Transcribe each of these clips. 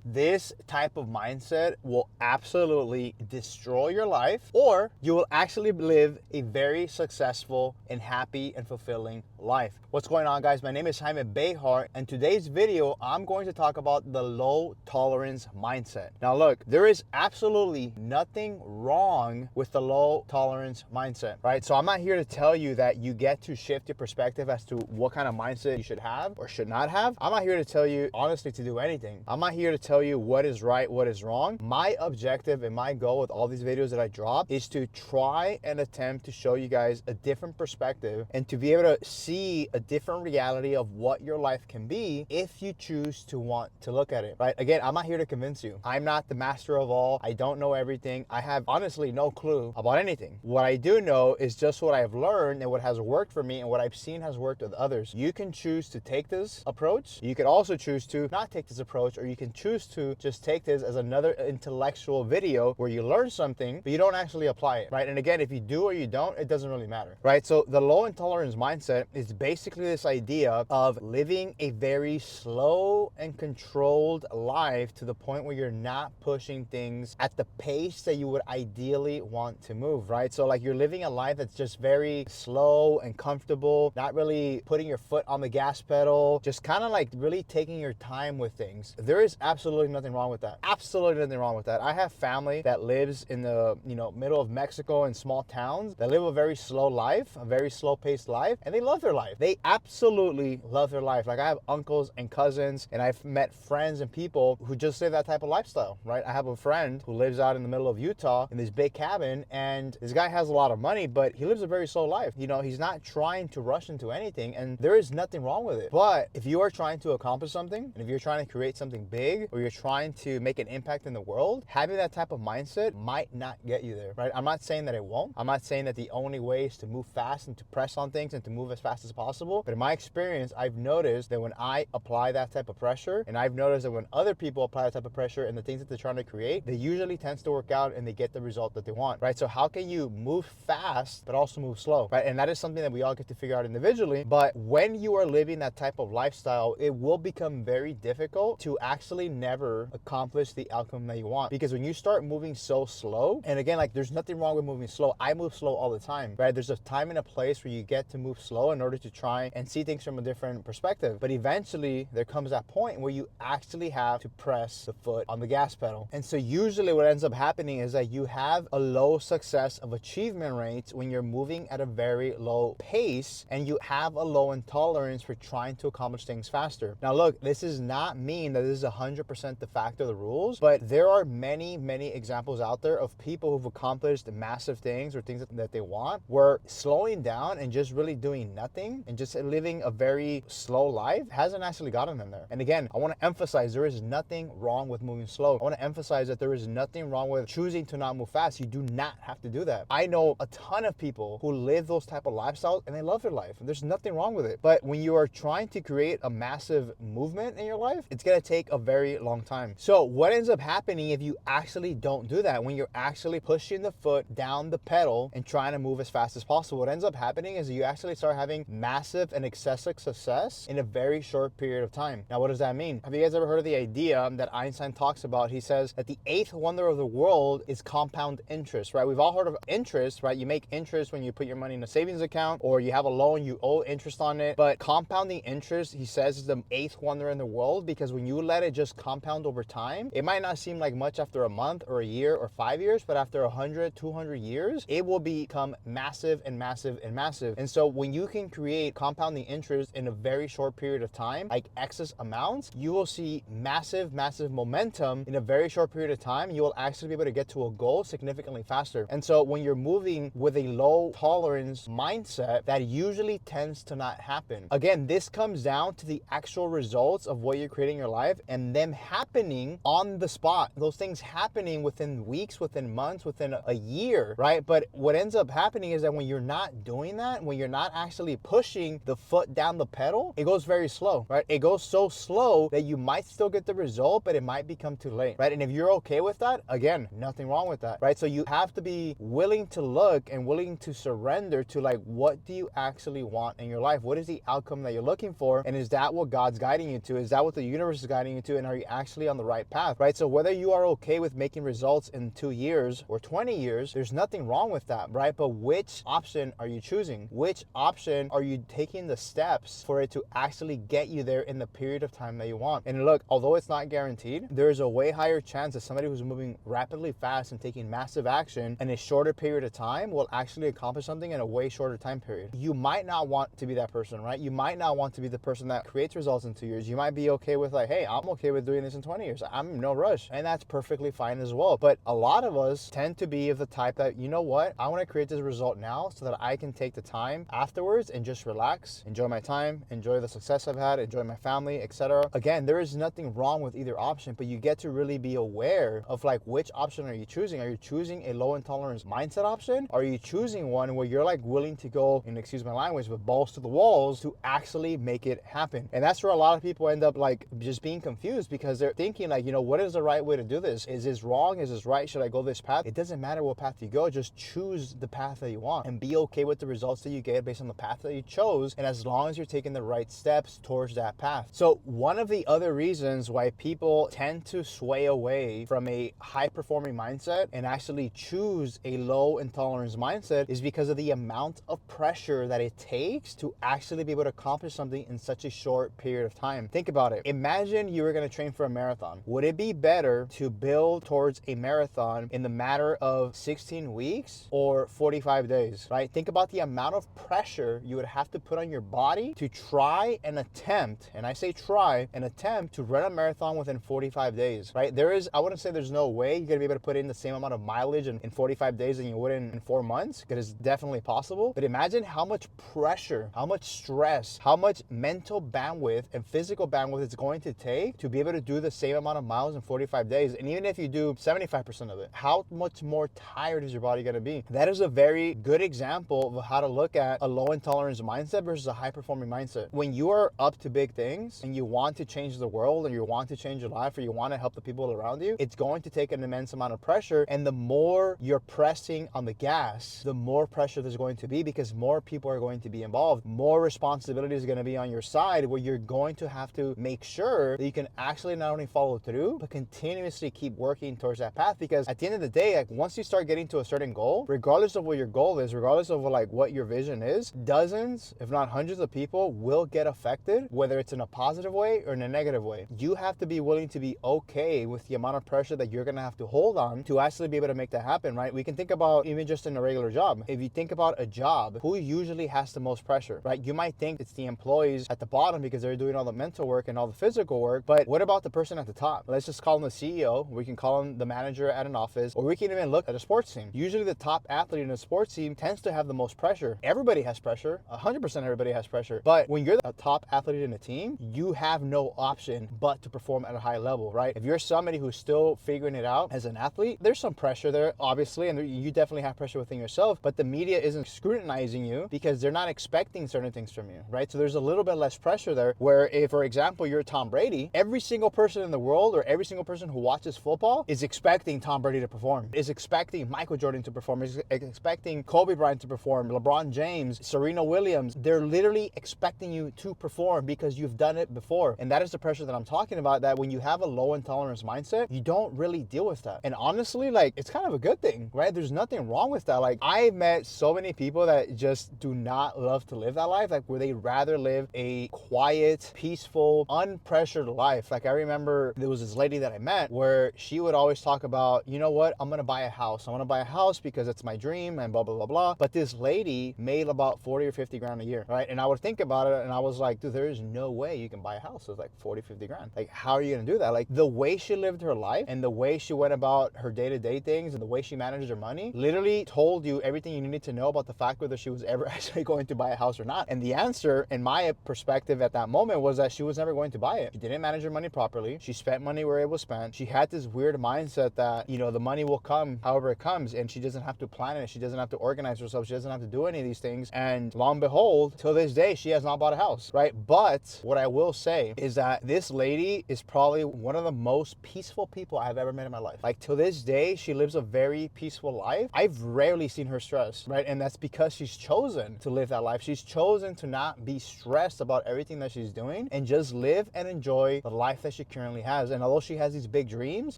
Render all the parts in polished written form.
this type of mindset will absolutely destroy your life, or you will actually live a very successful and happy and fulfilling life. What's going on, guys? My name is Jaime Behar, and today's video, I'm going to talk about the low tolerance mindset. Now look, there is absolutely nothing wrong with the low tolerance mindset, right? So I'm not here to tell you that you get to shift your perspective as to what kind of mindset you should have or should not have. I'm not here to tell you, honestly, to do anything. I'm not here to tell you what is right, what is wrong. My objective and my goal with all these videos that I drop is to try and attempt to show you guys a different perspective and to be able to see a different reality of what your life can be if you choose to want to look at it, right? Again, I'm not here to convince you. I'm not the master of all. I don't know everything. I have honestly no clue about anything. What I do know is just what I've learned and what has worked for me and what I've seen has worked with others. You can choose to take this approach. You could also choose to not take this approach, or you can choose to just take this as another intellectual video where you learn something, but you don't actually apply it, right? And again, if you do or you don't, it doesn't really matter, right? So the low intolerance mindset is basically this idea of living a very slow and controlled life to the point where you're not pushing things at the pace that you would ideally want to move, right? So like you're living a life that's just very slow and comfortable, not really putting your foot on the gas pedal, just kind of like really taking your time with things. There is absolutely nothing wrong with that. Absolutely nothing wrong with that. I have family that lives in the middle of Mexico in small towns that live a very slow life, a very slow paced life, and they love their life. They absolutely love their life. Like I have uncles and cousins, and I've met friends and people who just live that type of lifestyle, right? I have a friend who lives out in the middle of Utah in this big cabin, and this guy has a lot of money, but he lives a very slow life. He's not trying to rush into anything, and there is nothing wrong with it. But if you are trying to accomplish something, and if you're trying to create something big, or you're trying to make an impact in the world, having that type of mindset might not get you there, right? I'm not saying that it won't. I'm not saying that the only way is to move fast and to press on things and to move as fast as possible. But in my experience, I've noticed that when I apply that type of pressure, and I've noticed that when other people apply that type of pressure and the things that they're trying to create, they usually tends to work out and they get the result that they want, right? So how can you move fast but also move slow, right? And that is something that we all get to figure out individually. But when you are living that type of lifestyle, it will become very difficult to actually never accomplish the outcome that you want. Because when you start moving so slow, and again, like there's nothing wrong with moving slow. I move slow all the time, right? There's a time and a place where you get to move slow in order to try and see things from a different perspective. But eventually there comes that point where you actually have to press the foot on the gas pedal. And so usually what ends up happening is that you have a low success of achievement rates when you're moving at a very low pace, and you have a low intolerance for trying to accomplish things faster. Now look, this does not mean that this is 100% the fact of the rules, but there are many, many examples out there of people who've accomplished massive things or things that they want, where slowing down and just really doing nothing and just living a very slow life hasn't actually gotten them there. And again, I want to emphasize there is nothing wrong with moving slow. I want to emphasize that there is nothing wrong with choosing to not move fast. You do not have to do that. I know a ton of people who live those type of lifestyles and they love their life, and there's nothing wrong with it. But when you are trying to create a massive movement in your life, it's going to take a very long time. So what ends up happening if you actually don't do that, when you're actually pushing the foot down the pedal and trying to move as fast as possible, what ends up happening is you actually start having massive and excessive success in a very short period of time. Now, what does that mean? Have you guys ever heard of the idea that Einstein talks about? He says that the eighth wonder of the world is compound interest, right? We've all heard of interest, right? You make interest when you put your money in a savings account, or you have a loan, you owe interest on it. But compounding interest, he says, is the eighth wonder in the world, because when you let it just compound over time, it might not seem like much after a month or a year or 5 years, but after 100, 200 years, it will become massive and massive and massive. And so when you can create compounding interest in a very short period of time, like excess amounts, you will see massive, massive momentum in a very short period of time. You will actually be able to get to a goal significantly faster. And so when you're moving with a low tolerance mindset, that usually tends to not happen. Again, this comes down to the actual results of what you're creating in your life and them happening on the spot. Those things happening within weeks, within months, within a year, right? But what ends up happening is that when you're not doing that, when you're not actually pushing the foot down the pedal, it goes very slow, right? It goes so slow that you might still get the result, but it might become too late, right? And if you're okay with that, again, nothing wrong with that, right? So you have to be willing to look and willing to surrender to, like, what do you actually want in your life? What is the outcome that you're looking for? And is that what God's guiding you to? Is that what the universe is guiding you to? And are you actually on the right path, right? So whether you are okay with making results in 2 years or 20 years, there's nothing wrong with that, right? But which option are you choosing? Which option are you taking the steps for it to actually get you there in the period of time that you want? And look, although it's not guaranteed, there's a way higher chance that somebody who's moving rapidly fast and taking massive action in a shorter period of time will actually accomplish something in a way shorter time period. You might not want to be that person, right? You might not want to be the person that creates results in 2 years. You might be okay with like, hey, I'm okay with doing this in 20 years. I'm in no rush. And that's perfectly fine as well. But a lot of us tend to be of the type that, you know what? I want to create this result now so that I can take the time afterwards and just relax, enjoy my time, enjoy the success I've had, enjoy my family, etc. Again, there is nothing wrong with either option, but you get to really be aware of like, which option are you choosing? Are you choosing a low intolerance mindset option? Are you choosing one where you're like willing to go, and excuse my language, with balls to the walls to actually make it happen? And that's where a lot of people end up like just being confused, because they're thinking like, you know, what is the right way to do this? Is this wrong? Is this right? Should I go this path? It doesn't matter what path you go, just choose the path that you want and be okay with the results that you get based on the path that you chose, and as long as you're taking the right steps towards that path. So one of the other reasons why people tend to sway away from a high performing mindset and actually choose a low intolerance mindset is because of the amount of pressure that it takes to actually be able to accomplish something in such a short period of time. Think about it. Imagine you were going to train for a marathon. Would it be better to build towards a marathon in the matter of 16 weeks or 45 days, right? Think about the amount of pressure you would have to put on your body to try and attempt, and I say try and attempt, to run a marathon within 45 days, right? I wouldn't say there's no way you're going to be able to put in the same amount of mileage in 45 days than you would in 4 months, because it's definitely possible. But imagine how much pressure, how much stress, how much mental bandwidth and physical bandwidth it's going to take to be able to do the same amount of miles in 45 days. And even if you do 75% of it, how much more tired is your body going to be? That is a very good example of how to look at a low intolerance mindset versus a high performing mindset. When you are up to big things and you want to change the world, or you want to change your life, or you want to help the people around you, it's going to take an immense amount of pressure. And the more you're pressing on the gas, the more pressure there's going to be, because more people are going to be involved. More responsibility is going to be on your side, where you're going to have to make sure that you can actually not only follow through, but continuously keep working towards that path. Because at the end of the day, like, once you start getting to a certain goal, regardless of what your goal is, regardless of like what your vision is, dozens, if not hundreds of people will get affected, whether it's in a positive way or in a negative way. You have to be willing to be okay with the amount of pressure that you're going to have to hold on to actually be able to make that happen, right? We can think about even just in a regular job. If you think about a job, who usually has the most pressure, right? You might think it's the employees at the bottom because they're doing all the mental work and all the physical work, but what about the person at the top? Let's just call him the CEO. We can call him the manager at an office, or we can even look at a sports team. Usually the top athlete in a sports team tends to have the most pressure. Everybody has pressure. 100% everybody has pressure. But when you're the top athlete in a team, you have no option but to perform at a high level, right? If you're somebody who's still figuring it out as an athlete, there's some pressure there, obviously, and you definitely have pressure within yourself, but the media isn't scrutinizing you because they're not expecting certain things from you, right? So there's a little bit less pressure there, where if, for example, you're Tom Brady, every single person in the world, or every single person who watches football, is expecting Tom Brady to perform, is expecting Michael Jordan to perform, is expecting Kobe Bryant to perform, LeBron James, Serena Williams. They're literally expecting you to perform because you've done it before. And that is the pressure that I'm talking about, that when you have a low intolerance mindset, you don't really deal with that. And honestly, like, it's kind of a good thing, right? There's nothing wrong with that. Like, I've met so many people that just do not love to live that life, like where they rather live a quiet, peaceful, unpressured life. Like, I remember there was this lady that I met where she would always talk about, you know what, I'm gonna buy a house. I want to buy a house because it's my dream and blah, blah, blah, blah. But this lady made about 40 or 50 grand a year, right? And I would think about it and I was like, dude, there is no way you can buy a house with like 40, 50 grand. Like, how are you gonna do that? Like, the way she lived her life and the way she went about her day-to-day things and the way she managed her money literally told you everything you needed to know about the fact whether she was ever actually going to buy a house or not. And the answer, in my perspective at that moment, was that she was never going to buy it. She didn't manage her money properly. She spent money where it was spent. She had this weird mindset that, you know, the money will come however it comes, and she doesn't have to plan it. She doesn't have to organize herself. She doesn't have to do any of these things. And lo and behold, till this day, she has not bought a house, right? But what I will say is that this lady is probably one of the most peaceful people I've ever met in my life. Like, till this day, she lives a very peaceful life. I've rarely seen her stressed, right? And that's because she's chosen to live that life. She's chosen to not be stressed about everything that she's doing and just live and enjoy the life that she she currently has. And although she has these big dreams,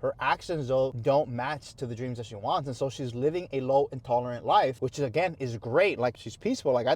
her actions though don't match to the dreams that she wants. And so she's living a low intolerant life, which again is great. Like, she's peaceful. Like,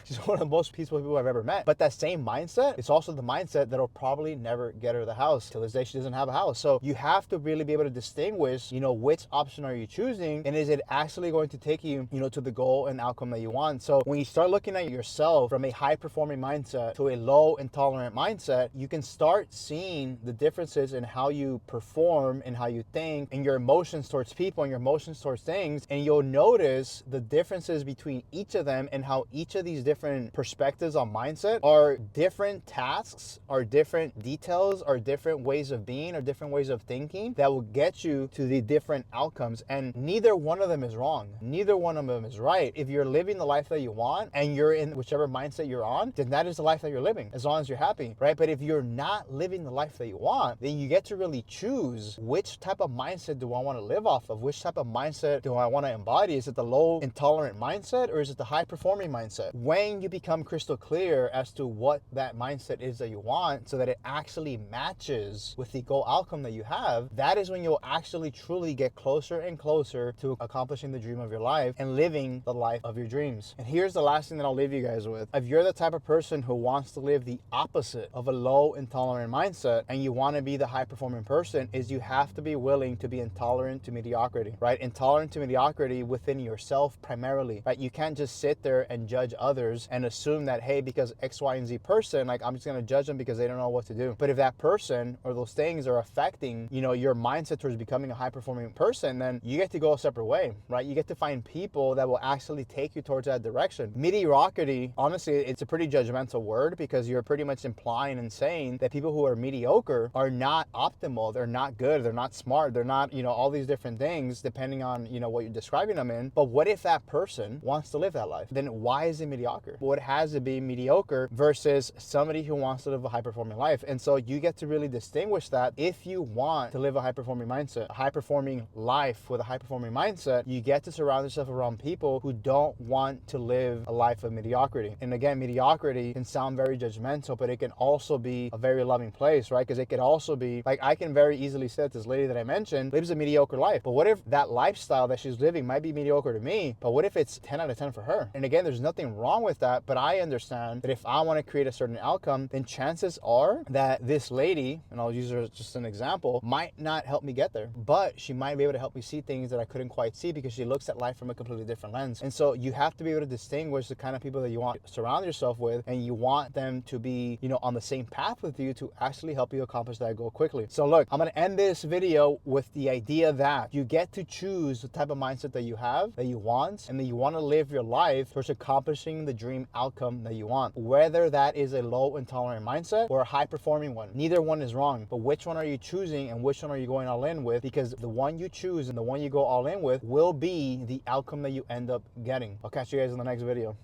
she's one of the most peaceful people I've ever met. But that same mindset, it's also the mindset that'll probably never get her the house. Till this day, she doesn't have a house. So you have to really be able to distinguish, which option are you choosing, and is it actually going to take you, to the goal and outcome that you want. So when you start looking at yourself from a high performing mindset to a low intolerant mindset, you can start seeing the differences in how you perform and how you think and your emotions towards people and your emotions towards things. And you'll notice the differences between each of them and how each of these different perspectives on mindset are different tasks, are different details, are different ways of being, or different ways of thinking that will get you to the different outcomes. And neither one of them is wrong. Neither one of them is right. If you're living the life that you want and you're in whichever mindset you're on, then that is the life that you're living, as long as you're happy, right? But if you're not living the life that you want, then you get to really choose which type of mindset do I want to live off of? Which type of mindset do I want to embody? Is it the low intolerant mindset or is it the high performing mindset? When you become crystal clear as to what that mindset is that you want, so that it actually matches with the goal outcome that you have, that is when you'll actually truly get closer and closer to accomplishing the dream of your life and living the life of your dreams. And here's the last thing that I'll leave you guys with. If you're the type of person who wants to live the opposite of a low intolerant mindset and you want to be the high performing person, is you have to be willing to be intolerant to mediocrity, right? Intolerant to mediocrity within yourself primarily, right? You can't just sit there and judge others and assume that, hey, because X, Y, and Z person, like, I'm just going to judge them because they don't know what to do. But if that person or those things are affecting, your mindset towards becoming a high performing person, then you get to go a separate way, right? You get to find people that will actually take you towards that direction. Mediocrity, honestly, it's a pretty judgmental word because you're pretty much implying and saying that people who are mediocre are not optimal, they're not good, they're not smart, they're not, all these different things depending on, what you're describing them in. But what if that person wants to live that life? Then why is it mediocre? What has to be mediocre versus somebody who wants to live a high performing life? And so you get to really distinguish that. If you want to live a high performing mindset, a high performing life with a high performing mindset, you get to surround yourself around people who don't want to live a life of mediocrity. And again, mediocrity can sound very judgmental, but it can also be a very loving place, right? Because it can also be, like, I can very easily say that this lady that I mentioned lives a mediocre life. But what if that lifestyle that she's living might be mediocre to me, but what if it's 10 out of 10 for her? And again, there's nothing wrong with that, but I understand that if I want to create a certain outcome, then chances are that this lady, and I'll use her as just an example, might not help me get there, but she might be able to help me see things that I couldn't quite see because she looks at life from a completely different lens. And so you have to be able to distinguish the kind of people that you want to surround yourself with, and you want them to be, on the same path with you to actually help you accomplish that goal quickly. So look, I'm going to end this video with the idea that you get to choose the type of mindset that you have, that you want, and that you want to live your life towards accomplishing the dream outcome that you want. Whether that is a low intolerant mindset or a high performing one, neither one is wrong, but which one are you choosing and which one are you going all in with? Because the one you choose and the one you go all in with will be the outcome that you end up getting. I'll catch you guys in the next video.